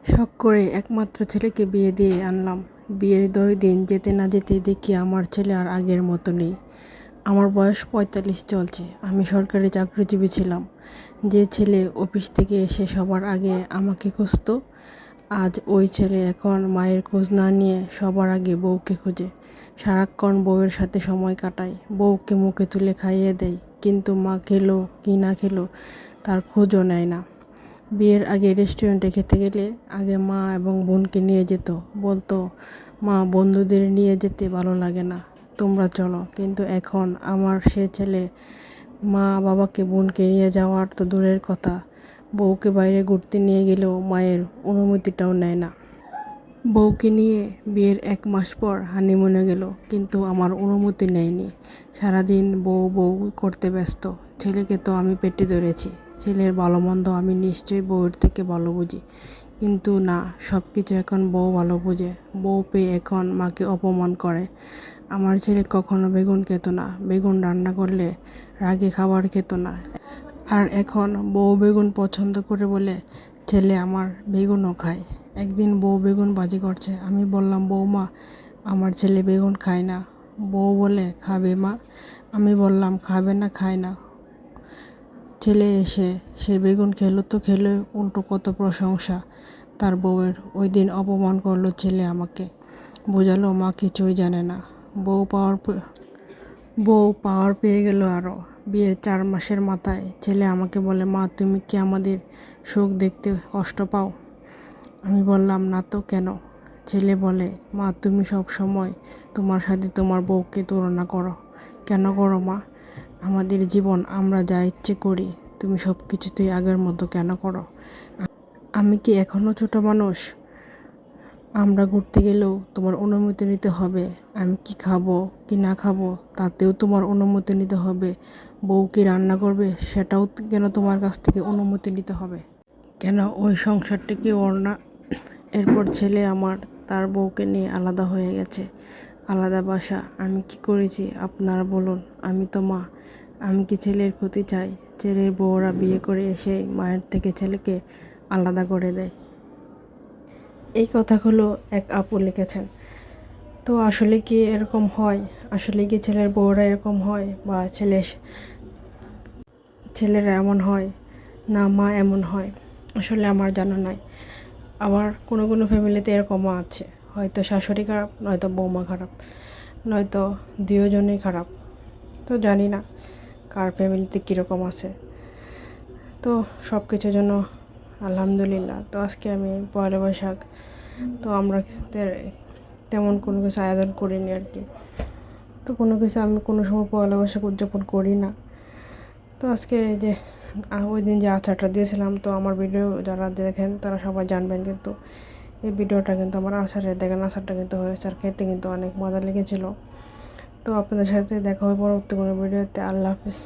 শখ করে একমাত্র ছেলেকে বিয়ে দিয়ে আনলাম। বিয়ের 10 দিন যেতে না যেতেই দেখি আমার ছেলে আর আগের মতো নেই। আমার বয়স 45 চলছে। আমি সরকারি চাকরিজীবী ছিলাম। যে ছেলে অফিস থেকে এসে সবার আগে আমাকে খুঁজতো, আজ ওই ছেলে এখন মায়ের খোঁজ না নিয়ে সবার আগে বউকে খোঁজে। সারাক্ষণ বউয়ের সাথে সময় কাটায়, বউকে মুখে তুলে খাইয়ে দেয়, কিন্তু মা খেলো কি না খেলো তার খোঁজও নেয় না। বিয়ের আগে রেস্টুরেন্টে খেতে গেলে আগে মা এবং বোনকে নিয়ে যেত, বলতো মা বন্ধুদের নিয়ে যেতে ভালো লাগে না, তোমরা চলো। কিন্তু এখন আমার সে ছেলে মা বাবাকে বোনকে নিয়ে যাওয়ার তো দূরের কথা, বউকে বাইরে ঘুরতে নিয়ে গেলেও মায়ের অনুমতিটাও নেয় না। বউকে নিয়ে বিয়ের 1 মাস পর হানিমুনে গেল, কিন্তু আমার অনুমতি নেয়নি। সারাদিন বউ বউ করতে ব্যস্ত। ছেলেকে তো আমি পেটে ধরেছি, ছেলের ভালো মন্দ আমি নিশ্চয়ই বউয়ের থেকে ভালো বুঝি। কিন্তু না, সব কিছু এখন বউ ভালো বুঝে। বউ পেয়ে এখন মাকে অপমান করে। আমার ছেলে কখনো বেগুন খেত না, বেগুন রান্না করলে রাগে খাবার খেত না। আর এখন বউ বেগুন পছন্দ করে বলে ছেলে আমার বেগুনও খায়। একদিন বউ বেগুন ভাজি করছে, আমি বললাম বৌমা আমার ছেলে বেগুন খায় না। বউ বলে খাবে মা। আমি বললাম খাবে না, খায় না। ছেলে এসে সে বেগুন খেলো তো খেলো, উল্টো কত প্রশংসা তার বউয়ের। ওই দিন অপমান করলো ছেলে আমাকে, বোঝালো মা কিছুই জানে না। বউ পাওয়ার পেয়ে গেল আরও। বিয়ের 4 মাসের মাথায় ছেলে আমাকে বলে মা তুমি কি আমাদের সুখ দেখতে কষ্ট পাও? আমি বললাম না তো, কেন? ছেলে বলে মা তুমি সব সময় তোমার সাথে তোমার বউকে তুলনা করো। কেন করো মা? আমাদের জীবন আমরা যা ইচ্ছে করি, তুমি সব কিছুতেই আগের মতো কেন করো? আমি কি এখনও ছোট মানুষ? আমরা ঘুরতে গেলেও তোমার অনুমতি নিতে হবে। আমি কি খাবো কি না খাবো তাতেও তোমার অনুমতি নিতে হবে। বউ কি রান্না করবে সেটাও কেন তোমার কাছ থেকে অনুমতি নিতে হবে? কেন ওই সংসারটা কি ওর না? এরপর ছেলে আমার তার বউকে নিয়ে আলাদা হয়ে গেছে, আলাদা বাসা। আমি কি করেছি আপনারা বলুন? আমি তো মা। আমি কি ছেলের ক্ষতি চাই? ছেলের বউরা বিয়ে করে এসে মায়ের থেকে ছেলেকে আলাদা করে দেয়। এই কথাগুলো এক আপু লিখেছেন। তো আসলে কি এরকম হয়? আসলে কি ছেলের বউরা এরকম হয়, বা ছেলেরা এমন হয়, না মা এমন হয়? আসলে আমার জানা নাই। আবার কোনো কোনো ফ্যামিলিতে এরকমও আছে, হয়তো শাশুড়ি খারাপ, নয়তো বৌমা খারাপ, নয়তো দুজনেই খারাপ। তো জানি না কার ফ্যামিলিতে কীরকম আছে। তো সব কিছুর জন্য আলহামদুলিল্লাহ। তো আজকে আমি পয়লা বৈশাখ, তো আমরা তেমন কোনো কিছু আয়োজন করিনি আর কি। তো কোনো কিছু আমি কোনো সময় পয়লা বৈশাখ উদযাপন করি না। তো আজকে এই যে ওই দিন যে আচারটা দিয়েছিলাম, তো আমার ভিডিও যারা দেখেন তারা সবাই জানবেন, কিন্তু এই ভিডিওটা কিন্তু আমার আচারের দেখেন, আচারটা কিন্তু হয়েছে আর খেতে কিন্তু অনেক মজা লেগেছিলো। তো আপনাদের সাথে দেখা হবে পরবর্তী কোনো ভিডিওতে। আল্লাহ হাফিজ।